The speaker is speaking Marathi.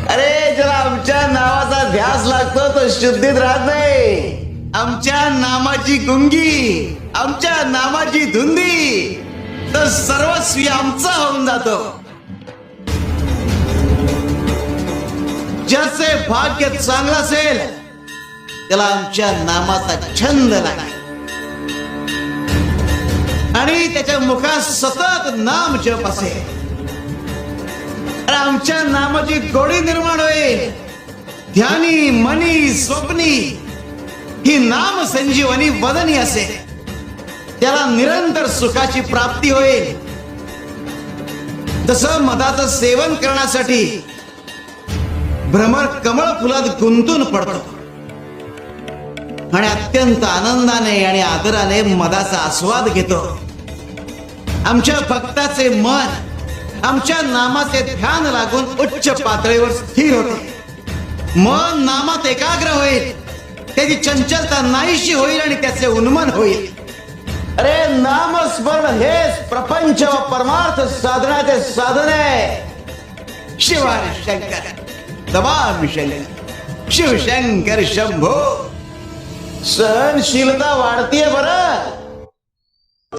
अरे ज्याला आमच्या नावाचा ध्यास लागतो तो शुद्धीत राहत नाही. आमच्या नामाची गुंगी, आमच्या नामाची धुंदी तर सर्वस्वी आमचा होऊन जातो. ज्याचे भाग्य चांगलं असेल त्याला आमच्या नामाचा छंद लागेल आणि त्याच्या मुखात सतत नाम जप असेल. आमच्या नामाची गोडी निर्माण होईल. ध्यानी मनी स्वप्नी ही नाम संजीवनी वदनी असेल. त्याला निरंतर सुखाची प्राप्ती होईल. जसं मधाचं सेवन करण्यासाठी भ्रमर कमळ फुलात गुंतून पडतो आणि अत्यंत आनंदाने आणि आदराने मधाचा आस्वाद घेतो. आमच्या भक्ताचे मन आमच्या नामाचे ध्यान लागून उच्च पातळीवर स्थिर होते. मन नामात एकाग्र होईल. त्याची चंचलता नाहीशी होईल आणि त्याचे उन्मन होईल. अरे नामस्मरण हेच प्रपंच व परमार्थ साधनाचे साधन आहे. शिवाय शंकर तमाम शंकर शिवशंकर शंभो. सहनशीलता वाढतीये बरं.